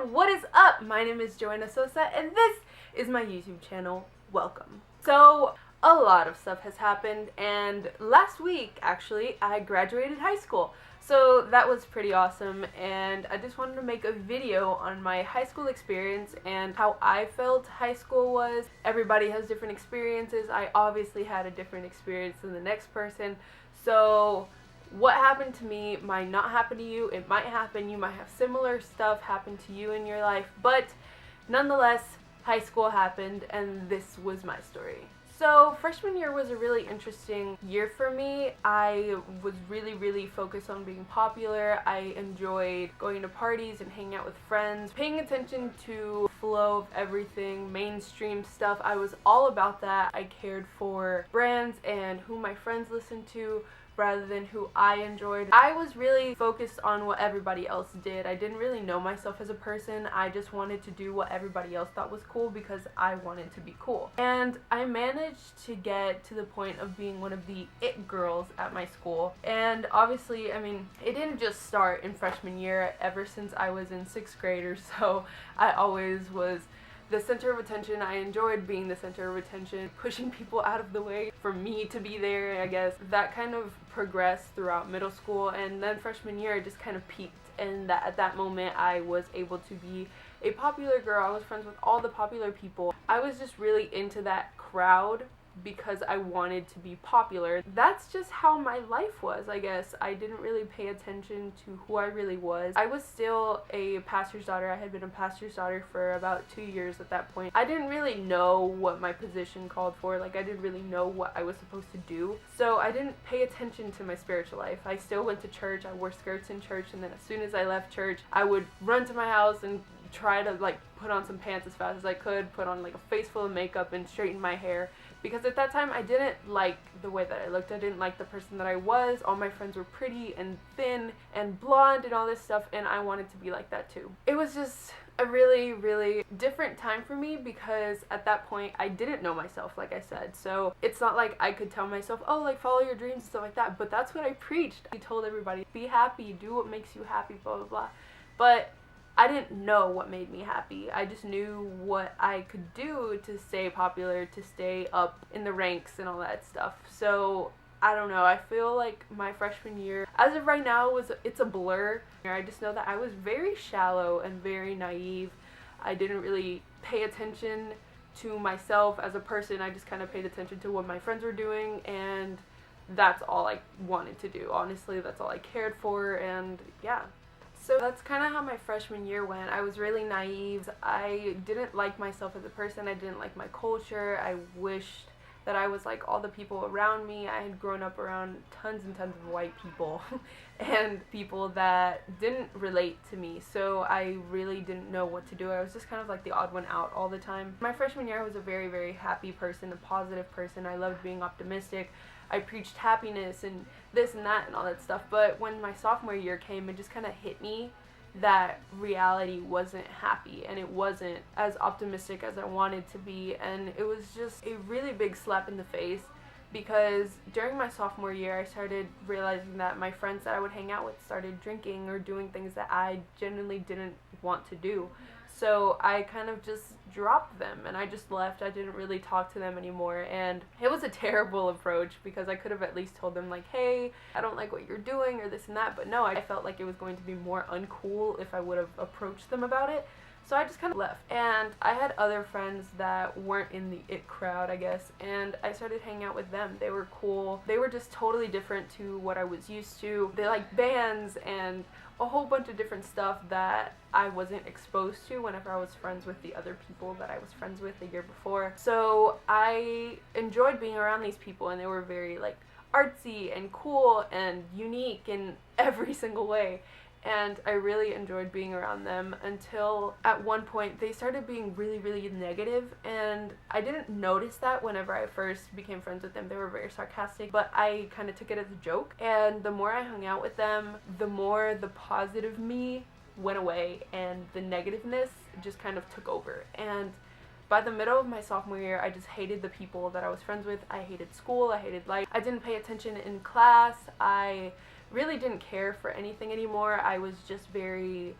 everyone, what is up? My name is Joanna Sosa and this is my YouTube channel. Welcome. So a lot of stuff has happened, and last week actually I graduated high school. So that was pretty awesome, and I just wanted to make a video on my high school experience and how I felt high school was. Everybody has different experiences. I obviously had a different experience than the next person. So what happened to me might not happen to you. It might happen. You might have similar stuff happen to you in your life. But nonetheless, high school happened, and this was my story. So freshman year was a really interesting year for me. I was really focused on being popular. I enjoyed going to parties and hanging out with friends, paying attention to the flow of everything, mainstream stuff. I was all about that. I cared for brands and who my friends listened to, rather than who I enjoyed. I was really focused on what everybody else did. I didn't really know myself as a person. I just wanted to do what everybody else thought was cool because I wanted to be cool. And I managed to get to the point of being one of the it girls at my school. And obviously, I mean, it didn't just start in freshman year. Ever since I was in 6th grade or so, I always was the center of attention. I enjoyed being the center of attention, pushing people out of the way for me to be there, I guess. That kind of progressed throughout middle school, and then freshman year I just kind of peaked, and at that moment I was able to be a popular girl. I was friends with all the popular people. I was just really into that crowd because I wanted to be popular. That's just how my life was, I guess. I didn't really pay attention to who I really was. I was still a pastor's daughter. I had been a pastor's daughter for about 2 years at that point. I didn't really know what my position called for. Like, I didn't really know what I was supposed to do. So I didn't pay attention to my spiritual life. I still went to church. I wore skirts in church, and then as soon as I left church, I would run to my house and try to like put on some pants as fast as I could, put on like a face full of makeup and straighten my hair. Because at that time I didn't like the way that I looked. I didn't like the person that I was. All my friends were pretty and thin and blonde and all this stuff, and I wanted to be like that too. It was just a really different time for me because at that point I didn't know myself, like I said. So it's not like I could tell myself, oh, like follow your dreams and stuff like that. But that's what I preached. I told everybody, be happy, do what makes you happy, blah blah blah. But I didn't know what made me happy. I just knew what I could do to stay popular, to stay up in the ranks and all that stuff. So I don't know. I feel like my freshman year, as of right now, it's a blur. I just know that I was very shallow and very naive. I didn't really pay attention to myself as a person. I just kind of paid attention to what my friends were doing, and that's all I wanted to do. Honestly, that's all I cared for, and yeah. So that's kind of how my freshman year went. I was really naive. I didn't like myself as a person. I didn't like my culture. I wished that I was like all the people around me. I had grown up around tons and tons of white people and people that didn't relate to me. So I really didn't know what to do. I was just kind of like the odd one out all the time. My freshman year I was a very happy person, a positive person. I loved being optimistic. I preached happiness and this and that and all that stuff. But when my sophomore year came, it just kind of hit me that reality wasn't happy and it wasn't as optimistic as I wanted to be. And it was just a really big slap in the face because during my sophomore year, I started realizing that my friends that I would hang out with started drinking or doing things that I genuinely didn't want to do. So I kind of just dropped them and I just left. I didn't really talk to them anymore, and it was a terrible approach because I could have at least told them like, hey, I don't like what you're doing or this and that, but no, I felt like it was going to be more uncool if I would have approached them about it. So I just kind of left, and I had other friends that weren't in the it crowd, I guess, and I started hanging out with them. They were cool. They were just totally different to what I was used to. They liked bands and a whole bunch of different stuff that I wasn't exposed to whenever I was friends with the other people that I was friends with the year before. So I enjoyed being around these people, and they were very like artsy and cool and unique in every single way. And I really enjoyed being around them until at one point they started being really negative, and I didn't notice that whenever I first became friends with them. They were very sarcastic, but I kind of took it as a joke, and the more I hung out with them, the more the positive me went away and the negativeness just kind of took over. And by the middle of my sophomore year, I just hated the people that I was friends with. I hated school, I hated life. I didn't pay attention in class. I really didn't care for anything anymore. I was just very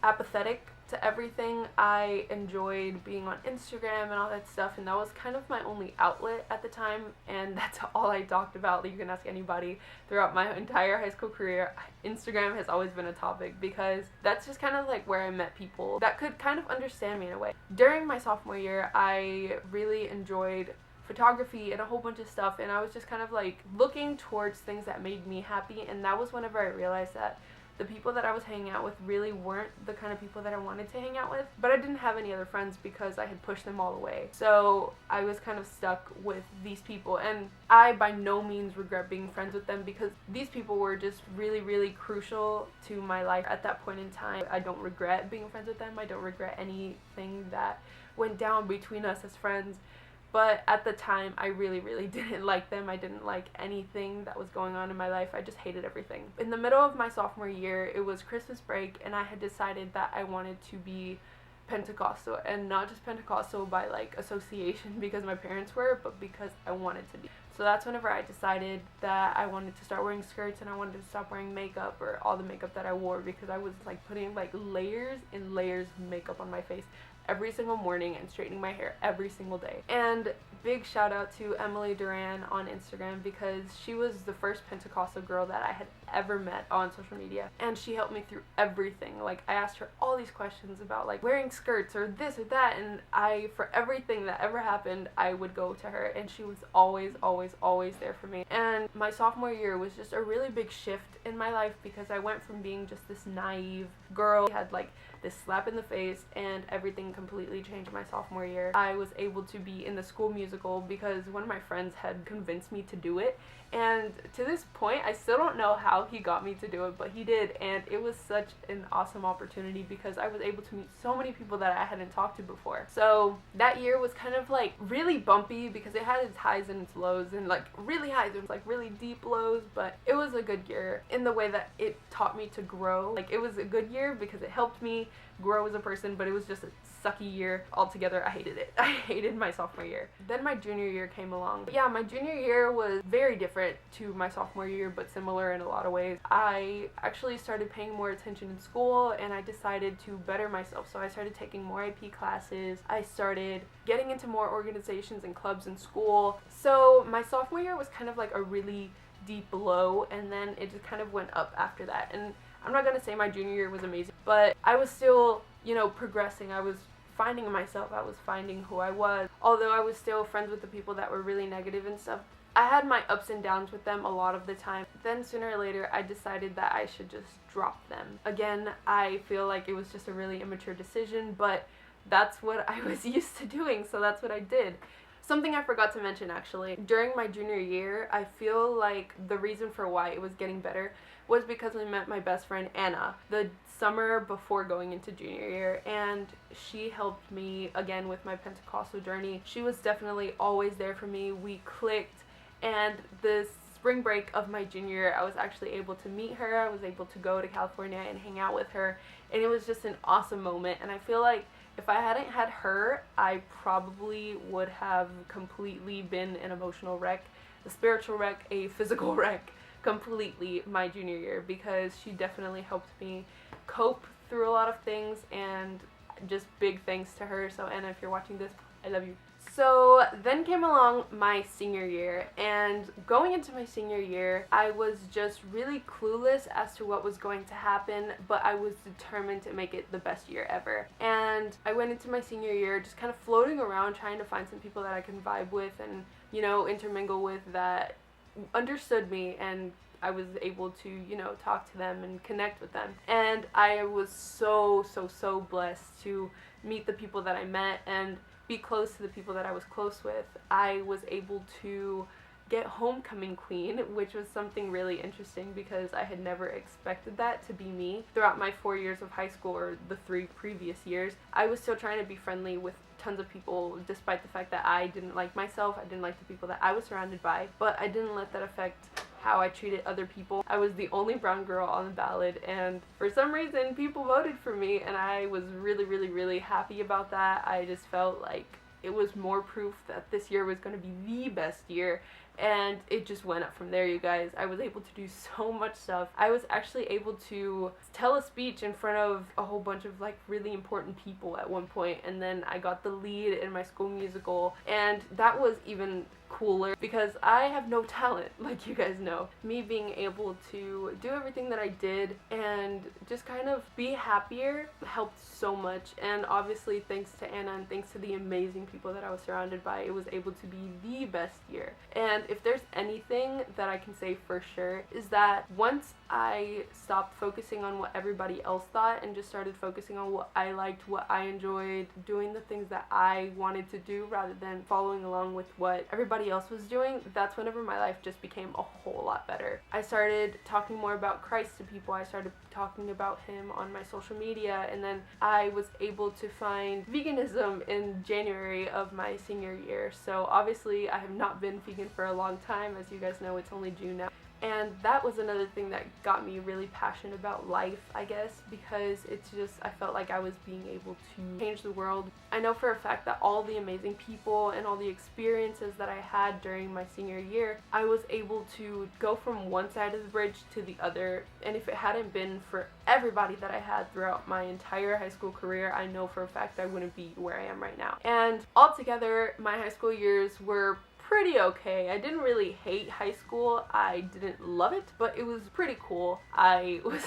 apathetic to everything. I enjoyed being on Instagram and all that stuff, and that was kind of my only outlet at the time, and that's all I talked about. You can ask anybody throughout my entire high school career. Instagram has always been a topic because that's just kind of like where I met people that could kind of understand me in a way. During my sophomore year, I really enjoyed photography and a whole bunch of stuff, and I was just kind of like looking towards things that made me happy, and that was whenever I realized that the people that I was hanging out with really weren't the kind of people that I wanted to hang out with. But I didn't have any other friends because I had pushed them all away. So I was kind of stuck with these people, and I by no means regret being friends with them because these people were just really, really crucial to my life at that point in time. I don't regret being friends with them. I don't regret anything that went down between us as friends. But at the time, I really, really didn't like them. I didn't like anything that was going on in my life. I just hated everything. In the middle of my sophomore year, it was Christmas break, and I had decided that I wanted to be Pentecostal, and not just Pentecostal by like association because my parents were, but because I wanted to be. So that's whenever I decided that I wanted to start wearing skirts, and I wanted to stop wearing makeup or all the makeup that I wore because I was like putting like layers and layers of makeup on my face every single morning and straightening my hair every single day. And big shout out to Emily Duran on Instagram because she was the first Pentecostal girl that I had ever met on social media, and she helped me through everything. Like, I asked her all these questions about like wearing skirts or this or that, and for everything that ever happened, I would go to her, and she was always there for me. And my sophomore year was just a really big shift in my life because I went from being just this naive girl, had like this slap in the face, and everything completely changed my sophomore year. I was able to be in the school musical because one of my friends had convinced me to do it, and to this point I still don't know how he got me to do it, but he did, and it was such an awesome opportunity because I was able to meet so many people that I hadn't talked to before. So that year was kind of like really bumpy because it had its highs and its lows, and like really highs and like really deep lows, but it was a good year in the way that it taught me to grow. Like, it was a good year because it helped me grow as a person, but it was just a sucky year altogether. I hated it. I hated my sophomore year. Then my junior year came along. Yeah, my junior year was very different to my sophomore year, but similar in a lot of ways. I actually started paying more attention in school, and I decided to better myself. So I started taking more IP classes. I started getting into more organizations and clubs in school. So my sophomore year was kind of like a really deep low, and then it just kind of went up after that. And I'm not gonna say my junior year was amazing, but I was still, progressing. I was finding myself. I was finding who I was. Although I was still friends with the people that were really negative and stuff, I had my ups and downs with them a lot of the time. Then sooner or later, I decided that I should just drop them. Again, I feel like it was just a really immature decision, but that's what I was used to doing, so that's what I did. Something I forgot to mention actually, during my junior year, I feel like the reason for why it was getting better was because I met my best friend Anna the summer before going into junior year, and she helped me again with my Pentecostal journey. She was definitely always there for me. We clicked, and the spring break of my junior year, I was actually able to meet her. I was able to go to California and hang out with her, and it was just an awesome moment. And I feel like if I hadn't had her, I probably would have completely been an emotional wreck, a spiritual wreck, a physical wreck, completely my junior year, because she definitely helped me cope through a lot of things, and just big thanks to her. So Anna, if you're watching this, I love you. So then came along my senior year, and going into my senior year, I was just really clueless as to what was going to happen, but I was determined to make it the best year ever. And I went into my senior year just kind of floating around, trying to find some people that I can vibe with and, intermingle with, that understood me, and I was able to, talk to them and connect with them. And I was so blessed to meet the people that I met and be close to the people that I was close with. I was able to get homecoming queen, which was something really interesting because I had never expected that to be me. Throughout my 4 years of high school, or the 3 previous years, I was still trying to be friendly with tons of people, despite the fact that I didn't like myself. I didn't like the people that I was surrounded by, but I didn't let that affect how I treated other people. I was the only brown girl on the ballot, and for some reason people voted for me, and I was really happy about that. I just felt like it was more proof that this year was going to be the best year, and it just went up from there, you guys. I was able to do so much stuff. I was actually able to tell a speech in front of a whole bunch of like really important people at one point, and then I got the lead in my school musical, and that was even cooler because I have no talent, like you guys know. Me being able to do everything that I did and just kind of be happier helped so much, and obviously thanks to Anna and thanks to the amazing people that I was surrounded by, it was able to be the best year. And if there's anything that I can say for sure is that once I stopped focusing on what everybody else thought and just started focusing on what I liked, what I enjoyed, doing the things that I wanted to do rather than following along with what everybody else was doing, that's whenever my life just became a whole lot better. I started talking more about Christ to people. I started talking about him on my social media, and then I was able to find veganism in January of my senior year. So obviously I have not been vegan for a long time. As you guys know, it's only June now. And that was another thing that got me really passionate about life, I guess, because it's just, I felt like I was being able to change the world. I know for a fact that all the amazing people and all the experiences that I had during my senior year, I was able to go from one side of the bridge to the other. And if it hadn't been for everybody that I had throughout my entire high school career, I know for a fact I wouldn't be where I am right now. And altogether, my high school years were pretty okay. I didn't really hate high school. I didn't love it, but it was pretty cool. I was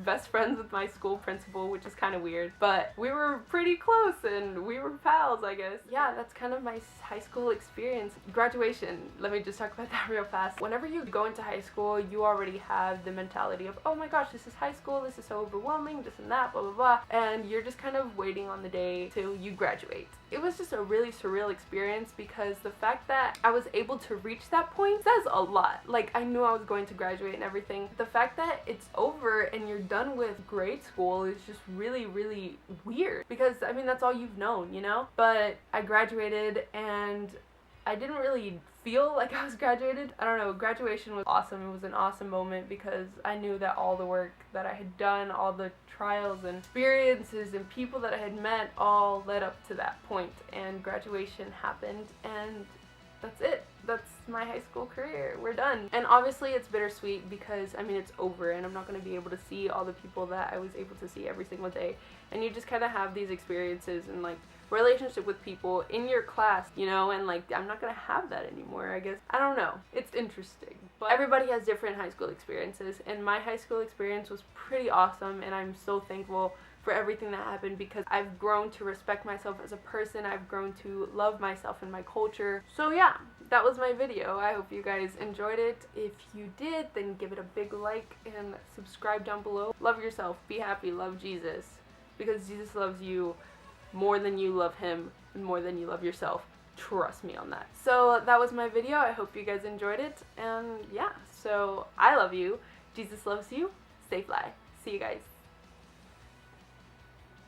best friends with my school principal, which is kind of weird, but we were pretty close and we were pals, I guess. Yeah, that's kind of my high school experience. Graduation, let me just talk about that real fast. Whenever you go into high school, you already have the mentality of, oh my gosh, this is high school, this is so overwhelming, this and that, blah, blah, blah, and you're just kind of waiting on the day till you graduate. It was just a really surreal experience because the fact that I was able to reach that point says a lot. Like, I knew I was going to graduate and everything. The fact that it's over and you're done with grade school is just really, really weird because, I mean, that's all you've known, you know? But I graduated and I didn't really feel like I was graduated. I don't know, graduation was awesome. It was an awesome moment because I knew that all the work that I had done, all the trials and experiences and people that I had met all led up to that point, and graduation happened, and that's it. That's my high school career. We're done. And obviously it's bittersweet because, I mean, it's over and I'm not going to be able to see all the people that I was able to see every single day. And you just kind of have these experiences and like relationship with people in your class, you know, and like I'm not going to have that anymore, I guess. I don't know. It's interesting. But everybody has different high school experiences, and my high school experience was pretty awesome, and I'm so thankful for everything that happened because I've grown to respect myself as a person. I've grown to love myself and my culture. So yeah, that was my video. I hope you guys enjoyed it. If you did, then give it a big like and subscribe down below. Love yourself, be happy, love Jesus, because Jesus loves you more than you love him and more than you love yourself. Trust me on that. So that was my video. I hope you guys enjoyed it, and yeah, so I love you, Jesus loves you, stay fly. See you guys.